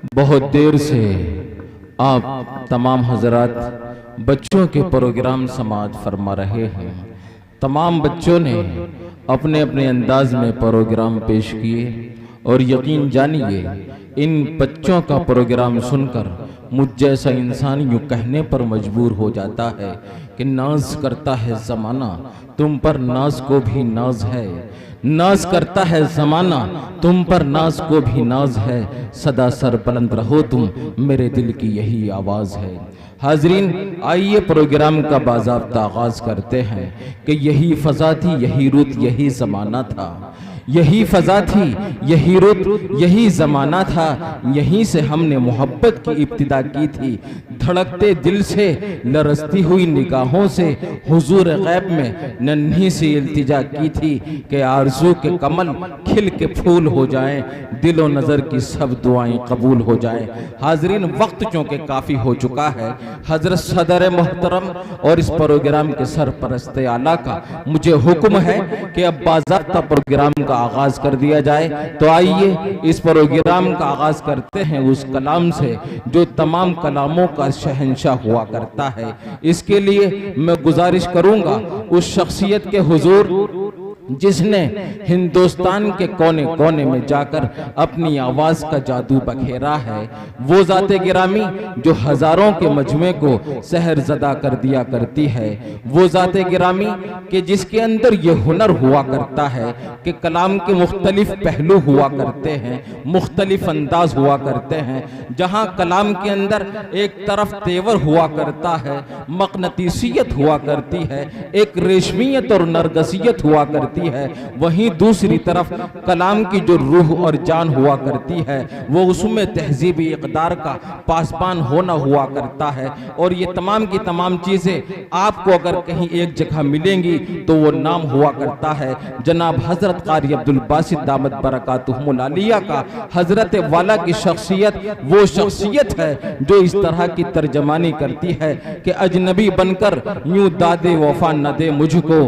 बहुत देर से आप तमाम हजरात बच्चों के प्रोग्राम समाज फरमा रहे हैं। तमाम बच्चों ने अपने अपने अंदाज में प्रोग्राम पेश किए और यकीन जानिए इन बच्चों का प्रोग्राम सुनकर मुझ जैसा इंसान यूँ कहने पर मजबूर हो जाता है कि नाज करता है ज़माना, तुम पर नाज को भी नाज है। नाज करता है ज़माना, तुम पर नाज को भी नाज है। सदा सर बुलंद रहो तुम, मेरे दिल की यही आवाज़ है। हाजरीन, आइए प्रोग्राम का बाज़ाब्ता आगाज़ करते हैं कि यही फ़ज़ा थी, यही रुत, यही ज़माना था। यही फ़ज़ा थी, यही रुत, यही ज़माना था। यहीं से हमने मोहब्बत की इब्तिदा की थी। धड़कते दिल से, लरसती हुई निगाहों से हुजूर गैब में नन्ही सी इल्तिजा की थी कि आरज़ू के कमल खिल के फूल हो जाएं, दिलो नज़र की सब दुआएं कबूल हो जाएं। हाजरीन, वक्त चूँकि काफ़ी हो चुका है, हज़रत सदर मोहतरम और इस प्रोग्राम के सरपरस्त आला का मुझे हुक्म है कि अब बाज़ाब्ता प्रोग्राम का आगाज कर दिया जाए। तो आइए इस प्रोग्राम का आगाज करते हैं उस कलाम से जो तमाम कलामों का शहंशाह हुआ करता है। इसके लिए मैं गुजारिश करूंगा उस शख्सियत के हुजूर जिसने हिंदुस्तान के कोने कोने में जाकर अपनी आवाज का जादू बखेरा है, वो ज़ाते गिरामी जो हजारों के मजमे को सहरज़दा कर दिया करती है, वो ज़ाते गिरामी कि जिसके अंदर ये हुनर हुआ करता है कि कलाम के मुख्तलिफ पहलू हुआ करते हैं, मुख्तलिफ अंदाज हुआ करते हैं। जहाँ कलाम के अंदर एक तरफ तेवर हुआ करता है, मकनतीसियत हुआ करती है, एक रेशमियत और नरगसियत हुआ करती है, वहीं दूसरी तरफ कलाम की जो रूह और जान हुआ करती है वो उसमें तहजीबी इक़दार का पासबान होना हुआ करता है। और ये तमाम की तमाम चीज़ें आपको अगर कहीं एक जगह मिलेंगी तो वो नाम हुआ करता है जनाब हज़रत क़ारी अब्दुल बासित दामत बरकातुहुमुल आलिया का। हज़रत वाला की शख्सियत वो शख्सियत है जो इस तरह की तर्जमानी करती है कि अजनबी बनकर यूं दादे वफा न दे मुझको,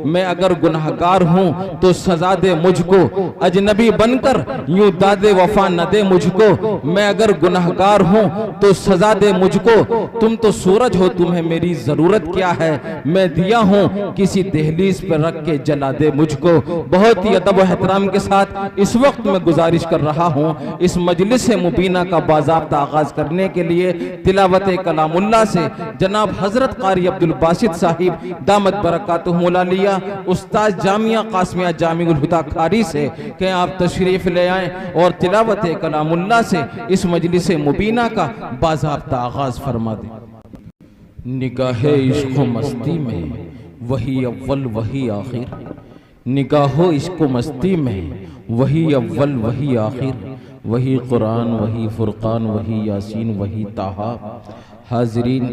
मैं अगर गुनहगार हूं तो सजा दे मुझको। अजनबी बनकर यूं दादे वफा न दे मुझको, मैं अगर गुनहगार हूं तो सजा दे मुझको। तुम तो सूरज हो, तुम्हें मेरी जरूरत क्या है, मैं दिया हूं किसी दहलीज पर रख के जला दे मुझको। बहुत ही अदब व एहतराम के साथ इस वक्त मैं गुजारिश कर रहा हूं इस मजलिस मुबीना का बाज़ाब्ता आगाज करने के लिए तिलावत कलामुल्लाह से जनाब हजरत क़ारी अब्दुल बासित साहिब दामत बरकातुहुमुल आलिया उस्ताद जामिया कासमिया जामिउल हुदा खारी से कि आप तशरीफ ले आएं और तिलावत कलामुल्लाह से इस मजलिस मुबीना का बाज़ाब्ता आगाज फरमा दें। निगाहे इश्क़ मस्ती में वही अव्वल वही आखिर, निगाहो इश्क़ मस्ती में वही अव्वल वही आखिर, वही कुरान वही फुरकान वही यासीन वही ताहा। हाजरीन,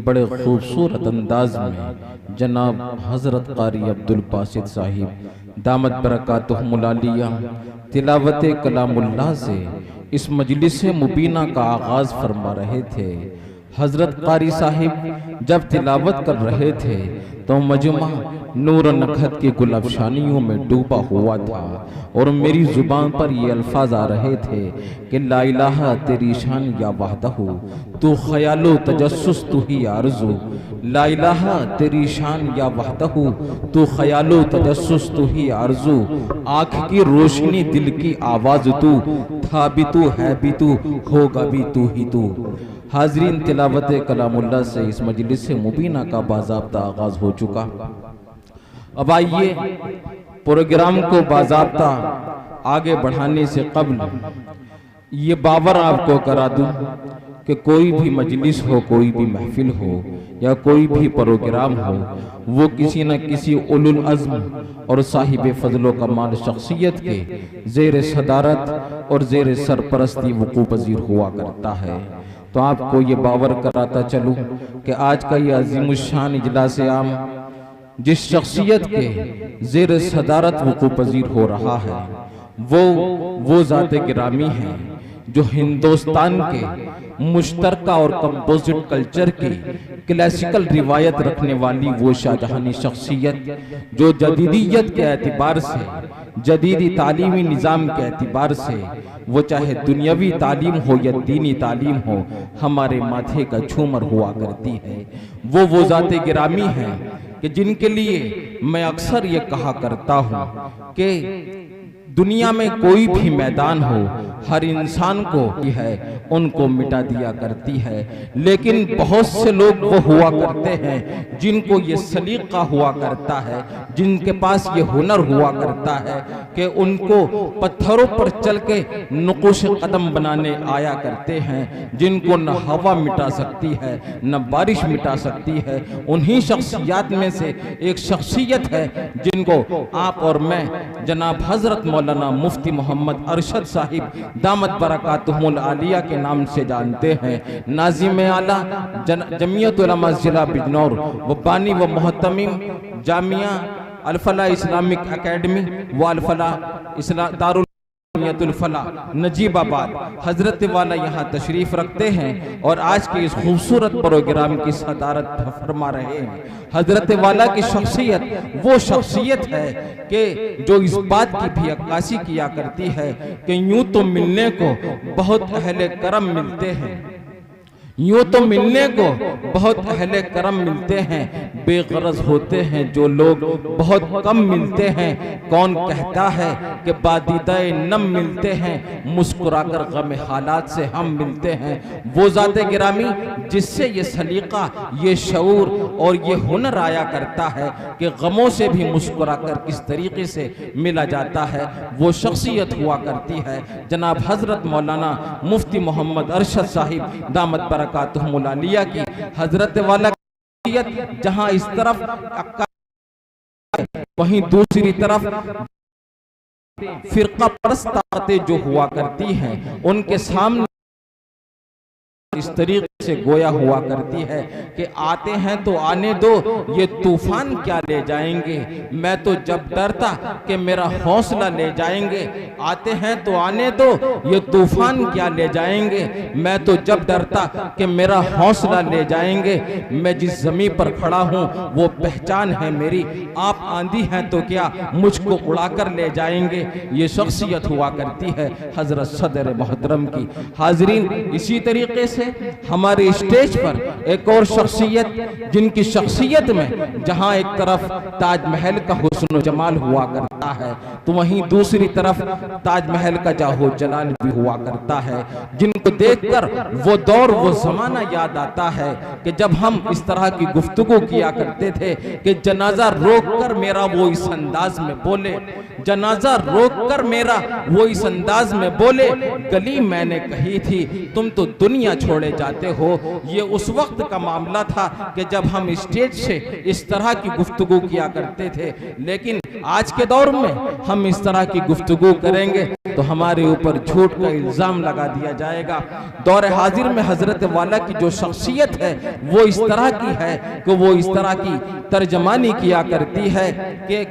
बड़े खूबसूरत अंदाज में जनाब हज़रत क़ारी अब्दुल बासित साहिब दामत बरकातुहुमुल आलिया तिलावत कलामुल्लाह से इस मजलिस मुबीना का आगाज़ फरमा रहे थे। हज़रत क़ारी साहिब जब तिलावत कर रहे थे तो मजमा नूर नखत की गुलअफ़शानियों में डूबा हुआ था और मेरी ज़ुबान पर ये अल्फाज आ रहे थे कि ला इलाहा तेरी शान या वहदहू, तू ख़यालो तजस्सुस तू ही आरज़ू। ला इलाहा तेरी शान या वहदहू, तू ख़यालो तजस्सुस तू ही आरज़ू। आँख की रोशनी दिल की आवाज़ तू, था भी तू है भी तू होगा भी तू ही तू। हाजरीन, तिलावत कलामुल्लाह से इस मजलिस मुबीना का बाज़ाब्ता आगाज़ हो चुका। अब आइए प्रोग्राम को बाज़ाब्ता आगे बढ़ाने से कब्ल ये बावर आपको करा दूं कि कोई भी मजलिस हो, कोई भी महफिल हो या कोई भी प्रोग्राम हो, वो किसी न किसी उलुल अज़्म और साहिब फ़ज़्ल कमाल शख्सियत के ज़ेर सदारत और ज़ेर सरपरस्ती वक़ूअ पज़ीर हुआ करता है। तो आपको ये बावर कराता चलूँ कि आज का ये अज़ीमुश्शान इजलास आम जिस शख्सियत के ज़ेर सदारत वक़ूअ पज़ीर हो रहा है वो ज़ाते गिरामी है जो हिंदुस्तान के मुश्तरका और कंपोजिट कल्चर की क्लासिकल रिवायत रखने वाली वो शाहजहानी शख्सियत जो जदीदियत के एतबार से जदीदी तालीमी निज़ाम के एतबार से, वो चाहे दुनियावी तालीम हो या दीनी तालीम हो, हमारे माथे का झूमर हुआ करती है। वो ज़ाते गिरामी हैं कि जिनके लिए मैं अक्सर ये कहा करता हूँ कि दुनिया में कोई भी मैदान हो, हर इंसान को है उनको मिटा दिया करती है। लेकिन बहुत से लोग वो हुआ करते हैं जिनको ये सलीका हुआ करता है, जिनके पास ये हुनर हुआ करता है कि उनको पत्थरों पर चल के नुक़ुश कदम बनाने आया करते हैं, जिनको न हवा मिटा सकती है न बारिश मिटा सकती है। उन्हीं शख्सियत में से एक शख्सियत है जिनको आप और मैं जनाब हजरत मौलाना मुफ्ती मोहम्मद अरशद साहिब दामत बरकातुहुल आलिया के नाम से जानते हैं। नाज़िम आला जमीयत उलमा जिला बिजनौर व बानी व मोहतमीम जामिया अल-फलाह इस्लामिक एकेडमी व अल-फलाह दारुल फला नजीबाबाद हजरत वाला यहाँ तशरीफ रखते हैं और आज के इस खूबसूरत प्रोग्राम की सदारत फरमा रहे हैं। हजरत वाला की शख्सियत वो शख्सियत है कि जो इस बात की भी अक्कासी किया करती है कि यूं तो मिलने को बहुत अहले करम मिलते हैं, यूं तो मिलने को बहुत अहले करम मिलते हैं, बेगरज होते हैं जो लोग बहुत कम मिलते हैं। कौन कहता है कि बादीदाए नम मिलते हैं, मुस्कुराकर गम हालात से हम मिलते हैं। वो ज़ाते गिरामी जिससे ये सलीका, ये शऊर और ये हुनर आया करता है कि गमों से भी मुस्कुराकर किस तरीके से मिला जाता है, वो शख्सियत हुआ करती है जनाब हजरत मौलाना मुफ्ती मोहम्मद अरशद साहिब दामत बरकातुहुल आलिया की। हजरत वाला जहां इस तरफ वहीं दूसरी तरफ फिरका परस्त ताकतें जो हुआ करती हैं उनके सामने इस तरीके से गोया हुआ करती है कि आते हैं तो आने दो, ये तूफान क्या ले जाएंगे, मैं तो जब डरता कि मेरा हौसला ले जाएंगे। आते हैं तो आने दो, ये तूफान क्या ले जाएंगे, मैं तो जब डरता कि मेरा हौसला ले जाएंगे। मैं जिस ज़मीन पर खड़ा हूँ वो पहचान है मेरी, आप आंधी हैं तो क्या मुझको उड़ाकर ले जाएंगे। ये शख्सियत हुआ करती है हजरत सदर मोहतरम की। हाजरीन, इसी तरीके से हमारे स्टेज पर एक और शख्सियत जिनकी शख्सियत में जहां एक तरफ ताजमहल का हुस्न जमाल हुआ करता है तो वहीं दूसरी तरफ ताजमहल का जाहो जलाल भी हुआ करता है, जिनको देखकर वो दौर वो जमाना याद आता है कि जब हम इस तरह की गुफ्तगू किया करते थे कि जनाजा रोक कर मेरा वो इस अंदाज में बोले, जनाजा रोक कर मेरा वो इस अंदाज में बोले, गली मैंने कही थी तुम तो दुनिया छोड़े जाते हो। ये उस वक्त का मामला था कि जब हम स्टेज से इस तरह की गुफ्तगू किया करते थे, लेकिन आज के दौर में हम इस तरह की गुफ्तगू करेंगे तो हमारे ऊपर झूठ का इल्जाम लगा दिया जाएगा। दौर हाजिर में हजरत वाला की जो शख्सियत है वो इस तरह की है कि वो इस तरह की तर्जमानी किया करती है कि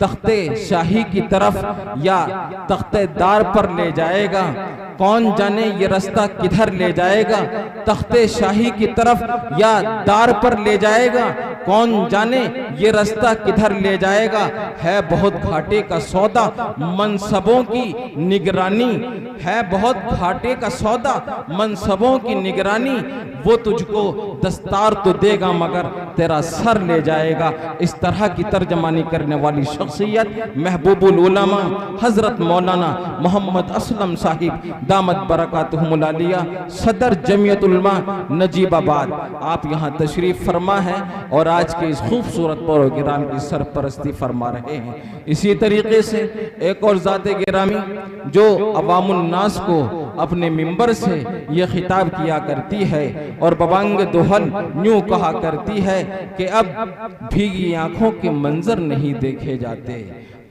तख्ते शाही की तरफ या तख्ते दार पर ले जाएगा, कौन जाने ये रास्ता किधर ले जाएगा। तख्ते शाही की तरफ या दार पर ले जाएगा, कौन जाने ये रास्ता किधर ले जाएगा। है बहुत घाटे का सौदा मनसबों की निगरानी, है बहुत घाटे का सौदा मनसबों की निगरानी, वो तुझको दस्तार तो देगा मगर तेरा सर ले जाएगा। इस तरह की तर्जमानी करने वाली शख्सियत महबूबुल उलमा हजरत मौलाना मोहम्मद असलम साहिब दामत बरकातुहुल आलिया सदर जमीयत उलमा नजीबाबाद, आप यहाँ तशरीफ फरमा है और आज के इस खूबसूरत प्रोग्राम की सरपरस्ती फरमा रहे हैं। इसी तरीके से एक और ज़ाते गिरामी जो अवामुन नास को अपने मिंबर से ये खिताब किया करती है और बबांग दोहल यूं कहा करती है कि अब भीगी आंखों के मंजर नहीं देखे जाते,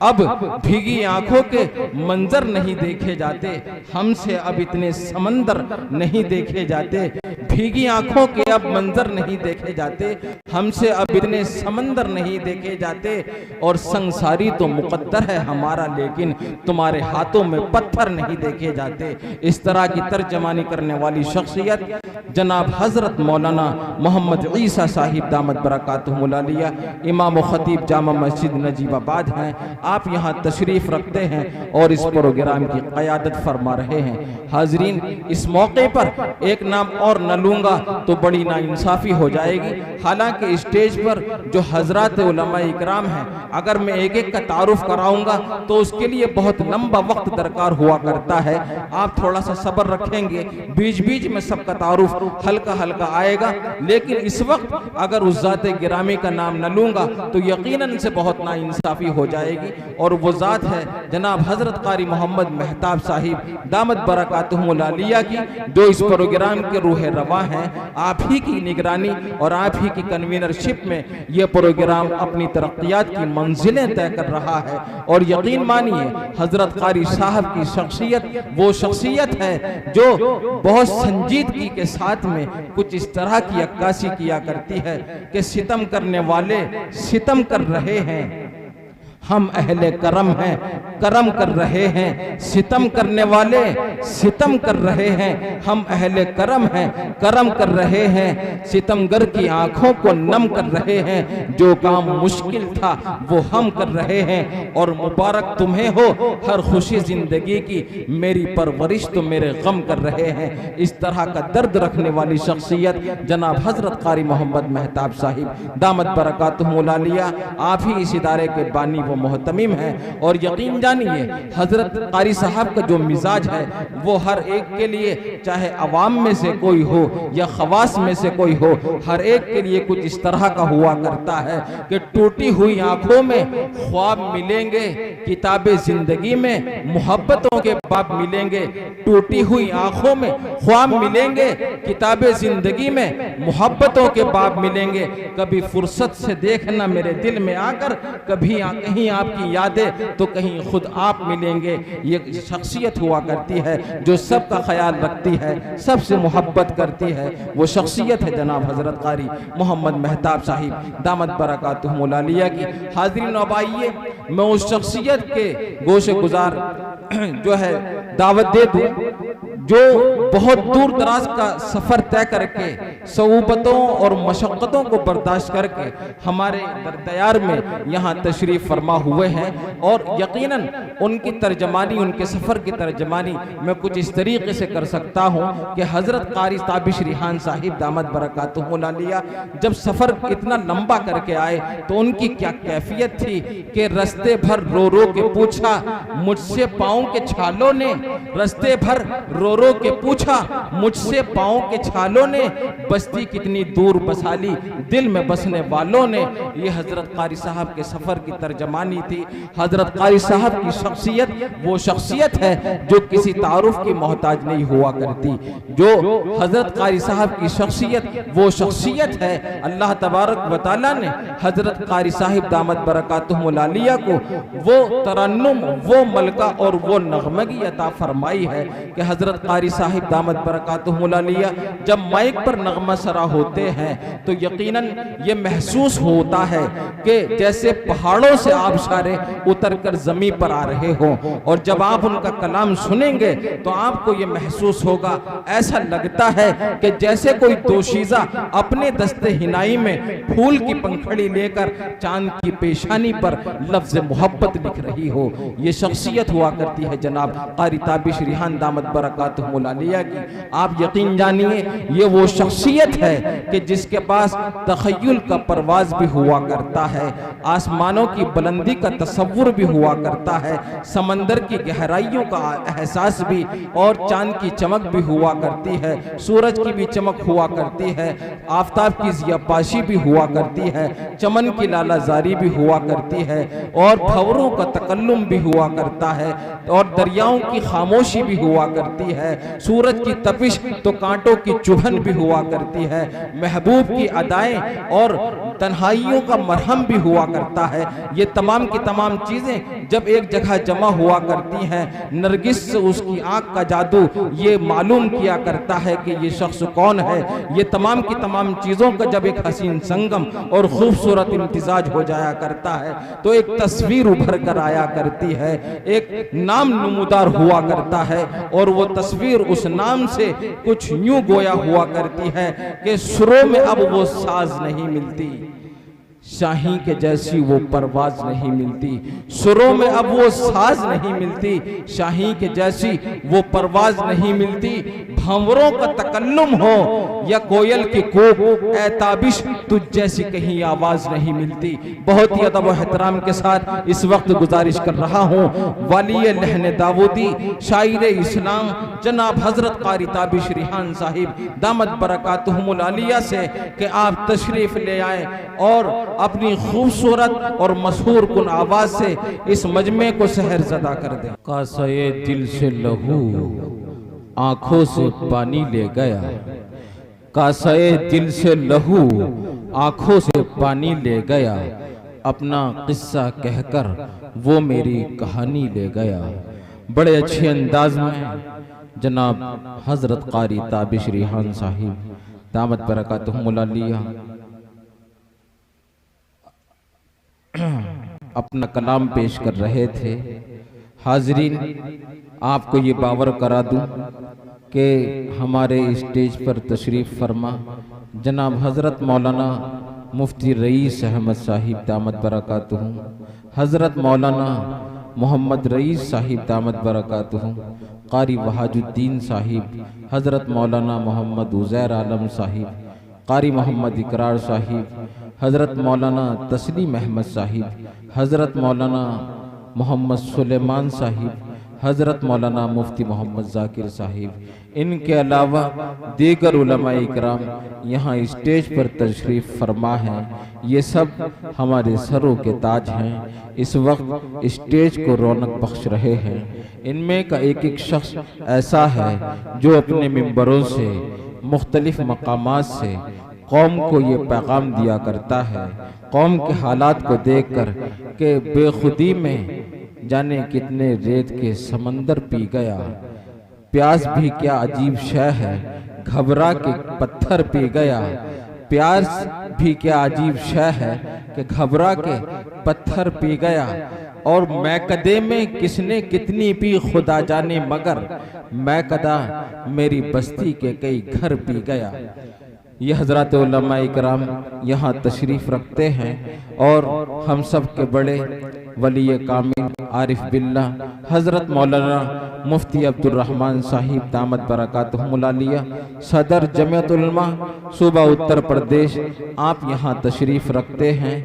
अब भीगी आंखों के मंजर नहीं देखे जाते, हमसे अब इतने समंदर नहीं देखे जाते। भीगी आंखों के अब मंजर नहीं देखे जाते, हमसे अब इतने समंदर नहीं देखे जाते। और संसारी तो मुकद्दर है हमारा लेकिन तुम्हारे हाथों में पत्थर नहीं देखे जाते। इस तरह की तर्जमानी करने वाली शख्सियत जनाब हजरत मौलाना मोहम्मद ईसा साहिब दामत बरकातुहुल आलिया इमाम व खतीब जामा मस्जिद नजीबाबाद हैं। आप यहाँ तशरीफ रखते हैं और इस प्रोग्राम की क़यादत फरमा रहे हैं। हाजरीन, इस मौके पर एक नाम और न लूँगा तो बड़ी नाइंसाफ़ी हो जाएगी। हालांकि स्टेज पर जो हजरात उलमा इकराम हैं, अगर मैं एक एक का तारुफ कराऊंगा तो उसके लिए बहुत लंबा वक्त दरकार हुआ करता है। आप थोड़ा सा सब्र रखेंगे, बीच बीच में सबका तारुफ हल्का हल्का आएगा। लेकिन इस वक्त अगर उस ज़ात गिरामी का नाम न लूँगा तो यकीनन से बहुत नाइंसाफ़ी हो जाएगी। और वो ज़ात है जनाब हज़रत क़ारी मोहम्मद मेहताब साहिब दामत बरकातुहुल आलिया की, जो इस प्रोग्राम के रूह रवा हैं। आप ही की निगरानी और आप ही की कन्वीनरशिप में यह प्रोग्राम अपनी तरक्यात की मंजिलें तय कर रहा है। और यकीन मानिए, हजरत क़ारी साहब की शख्सियत वो शख्सियत है जो बहुत संजीदगी के साथ में कुछ इस तरह की अक्कासी किया करती है कि सितम करने वाले सितम कर रहे हैं, हम अहले करम हैं, करम कर रहे हैं। सितम करने वाले सितम कर रहे हैं, हम अहले करम हैं, करम कर रहे हैं। सितमगर की आंखों को नम कर रहे हैं, जो काम मुश्किल था वो हम कर रहे हैं। और मुबारक तुम्हें हो हर खुशी जिंदगी की, मेरी परवरिश तो मेरे गम कर रहे हैं। इस तरह का दर्द रखने वाली शख्सियत जनाब हजरत क़ारी मोहम्मद मेहताब साहिब दामत बरकातुहुल आलिया, आप ही इस इदारे के बानी व मोहतमीम है। और यकीन जानिए, हजरत क़ारी साहब का जो मिजाज है वो हर एक के लिए, चाहे अवाम में से कोई हो या खवास में से कोई हो, हर एक के लिए कुछ इस तरह का हुआ करता है कि टूटी हुई आंखों में ख्वाब मिलेंगे, किताबे जिंदगी में मोहब्बतों के बाब मिलेंगे। टूटी हुई आंखों में ख्वाब मिलेंगे, किताबे जिंदगी में मोहब्बतों के बाब मिलेंगे। कभी फुर्सत से देखना मेरे दिल में आकर, कभी कहीं आपकी यादें तो कहीं खुद आप मिलेंगे। ये शख्सियत हुआ करती है जो सबका ख्याल रखती है, सबसे मोहब्बत करती है। वो शख्सियत है जनाब हजरत क़ारी मोहम्मद मेहताब साहिब दामत बरकातुहुल आलिया की। हाज़रीन, अब आइए मैं उस शख्सियत के गोशे गुजार जो है दावत दे दूं, जो बहुत दूर दराज का सफर तय करके सऊबतों और मशक्क़तों को बर्दाश्त करके हमारे दरदयार में यहाँ तशरीफ़ फरमा हुए हैं। और यकीनन उनकी तर्जमानी, उनके सफ़र की तर्जमानी मैं कुछ इस तरीके से कर सकता हूँ कि हज़रत क़ारी ताबिश रिहान साहिब दामत बरकातुहुल आलिया जब सफ़र इतना लंबा करके आए तो उनकी क्या कैफियत थी कि रस्ते भर रो रो के पूछा मुझसे पाँव के छालों ने, रस्ते भर रो रो के पूछा मुझसे पाँव के छालों ने, बस्ती कितनी दूर बसा ली दिल में बसने वालों ने। ये हजरत क़ारी साहब के सफ़र की तर्जमानी थी। हजरत क़ारी साहब की शख्सियत वो शख्सियत है जो किसी तारुफ की मोहताज नहीं हुआ करती। जो हजरत क़ारी साहब की शख्सियत वो शख्सियत है, अल्लाह तबारक व तआला ने हजरत क़ारी साहिब दामत बरकातुहुल आलिया को वो तरन्नुम, वो मलका और वो नगमगी अता फरमाई है कि हजरत क़ारी साहिब दामत बरकातुहुल आलिया जब माइक पर नगमा सरा होते हैं तो यकीनन ये महसूस होता है कि जैसे पहाड़ों से आबशारे उतर कर जमीन पर आ रहे हो। और जब आप उनका कलाम सुनेंगे तो आपको ये महसूस होगा, ऐसा लगता है कि जैसे कोई दोशीज़ा अपने दस्ते हिनाई में फूल की पंखड़ी लेकर चांद की पेशानी पर लफ्ज़ मोहब्बत लिख रही हो। ये शख्सियत हुआ करती है जनाब क़ारी ताबिश रिहान दामत बरकातुहुल आलिया की। आप यकीन जानिए, ये वो शख्सियत है कि जिसके पास तख़य्युल का परवाज़ भी हुआ करता है, आसमानों की बुलंदी का तसव्वुर भी हुआ करता है, समंदर की गहराइयों का एहसास भी, और चांद की चमक भी हुआ करती है, सूरज की भी चमक हुआ करती है, आफताब की ज़ियापाशी भी हुआ करती है, चमन की लालाजारी भी हुआ करती है, और भंवरों का तकल्लुम भी हुआ करता है, और दरियाओं की खामोशी भी हुआ करती है, सूरज की तपिश तो कांटों की चुभन भी हुआ करती है, महबूब की अदाएं और तन्हाइयों का मरहम भी हुआ करता है। ये तमाम की तमाम चीज़ें जब एक जगह जमा हुआ करती हैं, नरगिस से उसकी आंख का जादू ये मालूम किया करता है कि ये शख्स कौन है। ये तमाम की तमाम चीज़ों का जब एक हसीन संगम और खूबसूरत इम्तिजाज हो जाया करता है तो एक तस्वीर उभर कर आया करती है, एक नाम नमूदार हुआ करता है, और वो तस्वीर उस नाम से कुछ यूं गोया हुआ करती है कि सुरों में अब वो साज नहीं मिलती, शाही के जैसी वो परवाज नहीं मिलती, सुरों में अब वो साज नहीं मिलती, शाही के जैसी वो परवाज नहीं मिलती। भंवरों का तकल्लुम हो या कोयल की कूक, ए ताबिश तुझ जैसी कहीं आवाज नहीं मिलती। बहुत ही अदब और एहतराम के साथ इस वक्त गुजारिश कर रहा हूँ वाली लहन दाऊदी शायर इस्लाम जनाब हजरत कारी ताबिश रिहान साहिब दामत बरकातुहुमुल आलिया से कि आप तशरीफ ले आए और अपनी खूबसूरत और मशहूर कुन आवाज से इस मजमे को सहरज़दा कर दे। कासाए दिल से लहू आंखों से पानी ले गया, कासाए दिल से लहू आंखों से पानी ले गया, अपना किस्सा कहकर वो मेरी कहानी ले गया। बड़े अच्छे अंदाज में जनाब हजरत कारी ताबिश रिहान साहिब दामत बरकातुहुमुल आलिया अपना कलाम पेश कर रहे थे। हाजरीन, आपको ये बावर करा दूं कि हमारे स्टेज पर तशरीफ़ फरमा जनाब हज़रत मौलाना मुफ्ती रईस अहमद साहिब दामत बरकातुहू, हज़रत मौलाना मोहम्मद रईस साहिब दामत बरकातुहू, कारी वहाजुद्दीन साहिब, हज़रत मौलाना मोहम्मद उज़ैर आलम साहिब, कारी मोहम्मद इकरार साहिब, हज़रत मौलाना तस्लीम अहमद साहिब, हज़रत मौलाना मोहम्मद सुलेमान साहिब, हज़रत मौलाना मुफ्ती मोहम्मद ज़ाकिर साहिब, इनके अलावा दीगर उलमाए इकराम यहाँ स्टेज पर तशरीफ़ फरमा हैं। ये सब हमारे सरों के ताज हैं, इस वक्त स्टेज को रौनक बख्श रहे हैं। इनमें का एक एक शख्स ऐसा है जो अपने मिंबरों से मुख्तलिफ मकामात से कौम को ये पैगाम दिया करता है, कौम के हालात को देखकर कि बेखुदी में जाने कितने रेत के समंदर पी गया, प्यास भी क्या अजीब शय है, घबरा के पत्थर पी गया, प्यास भी क्या अजीब शय है कि घबरा के पत्थर पी गया, और मैकदे में किसने कितनी पी खुदा जाने, मगर मैकदा मेरी बस्ती के कई घर पी गया। ये हज़रात उलमा इकराम यहाँ तशरीफ़ रखते हैं और हम सब के बड़े वली कामिल आरिफ बिल्ला हज़रत मौलाना मुफ्ती अब्दुर्रहमान साहिब दामत बरकातुहुमुल आलिया सदर जमीयत उलमा सूबा उत्तर प्रदेश, आप यहाँ तशरीफ़ रखते हैं।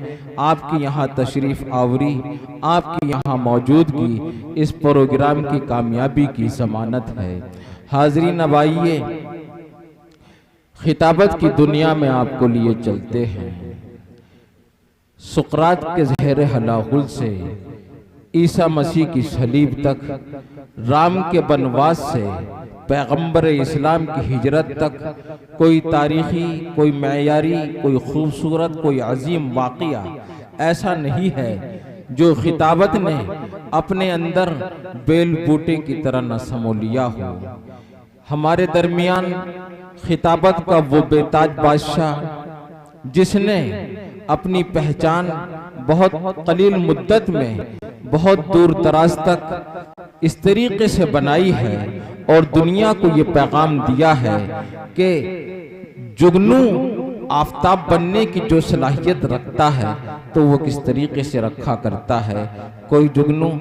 आपकी यहाँ तशरीफ़ आवरी, आपकी यहाँ मौजूदगी इस प्रोग्राम की कामयाबी की ज़मानत है। हाज़रीन, अब आइए खिताबत की दुनिया में आपको लिए चलते हैं। सुकरात के ज़हर हलाहुल से ईसा मसीह की सलीब तक, राम के बनवास से पैगंबर इस्लाम की हिजरत तक, कोई तारीखी, कोई मयारी, कोई खूबसूरत, कोई अजीम वाक़िया ऐसा नहीं है जो खिताबत ने अपने अंदर बेल बूटे की तरह न समो लिया हो। हमारे दरमियान खिताबत का वो बेताज बादशाह जिसने अपनी पहचान बहुत कलील मुद्दत में बहुत दूर दराज तक इस तरीके से बनाई है और दुनिया को ये पैगाम दिया है कि जुगनू आफताब बनने की जो सलाहियत रखता है तो वो किस तरीके से रखा करता है। कोई जुगनू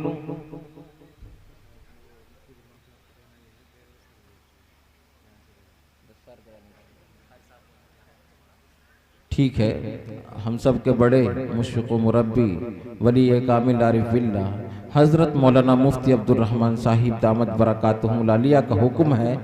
ठीक है, हम सब के बड़े मुशफ़िक़ मुरब्बी वली कामिल आरिफ बिल्ला हज़रत मौलाना मुफ्ती अब्दुर्रहमान साहिब दामत बरकातुहुमुल आलिया का हुक्म है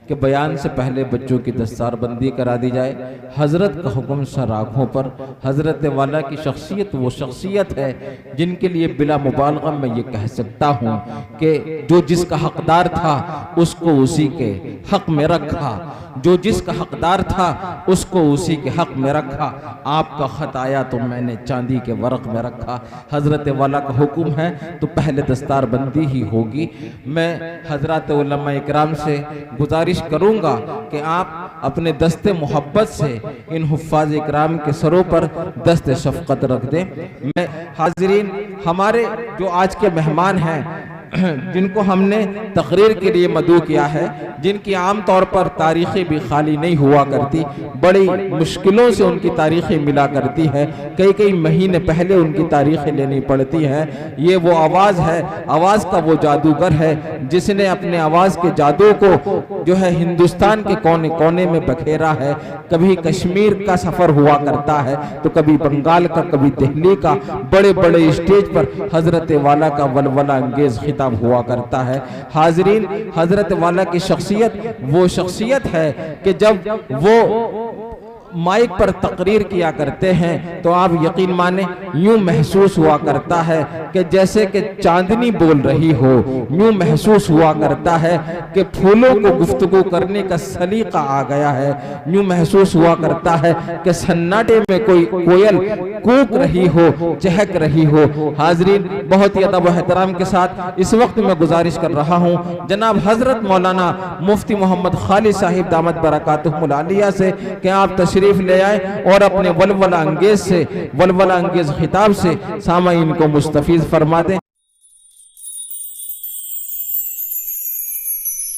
कि बयान से पहले बच्चों की दस्तारबंदी करा दी जाए। हज़रत का हुक्म सर आँखों पर। हज़रत वाला की शख्सियत वो शख्सियत है जिनके लिए बिला मुबालगा मैं ये कह सकता हूँ कि जो जिसका हकदार था उसको उसी के हक में रखा, जो जिसका हकदार था उसको उसी के हक में रखा। आपका खत आया तो मैंने चांदी के वर्क में रखा। हज़रत वाला का हुक्म है तो पहले दस्तारबंदी ही होगी। मैं हज़रत उलमा इकराम से गुजारिश करूंगा कि आप अपने दस्ते मोहब्बत से इन हुफ्फाज इकराम के सरों पर दस्ते शफ़क़त रख दें। मैं हाज़रीन, हमारे जो आज के मेहमान हैं जिनको हमने तकरीर के लिए मदऊ किया है, जिनकी आम तौर पर तारीखें भी खाली नहीं हुआ करती, बड़ी मुश्किलों से उनकी तारीखें मिला करती है, कई कई महीने पहले उनकी तारीखें लेनी पड़ती हैं। ये वो आवाज़ है, आवाज़ का वो जादूगर है जिसने अपने आवाज़ के जादू को जो है हिंदुस्तान के कोने कोने में बखेरा है। कभी कश्मीर का सफ़र हुआ करता है तो कभी बंगाल का, कभी दिल्ली का, बड़े बड़े स्टेज पर हजरत वाला का वलवला अंगेज खिताब हुआ करता है। हाजरीन, हजरत वाला की शख्सियत वो शख्सियत है कि जब वो माइक पर तकरीर किया करते हैं तो आप यकीन माने यूं महसूस हुआ करता है कि जैसे कि चांदनी बोल रही हो, यूं महसूस हुआ करता है कि फूलों को गुफ्तगू करने का सलीका आ गया है, यूं महसूस हुआ करता है कि सन्नाटे में कोई कोयल कूक रही हो, चहक रही हो। हाजरीन, बहुत ही अदब व एहतराम के साथ इस वक्त मैं गुजारिश कर रहा हूँ जनाब हजरत मौलाना मुफ्ती मोहम्मद खालिद साहिब दामत बरकातुहुल आलिया से कि आप तशरीफ ले आए और अपने वलवला अंगेज से, वलवला अंगेज खिताब से सामाईन को मुस्तफीज फरमा दें।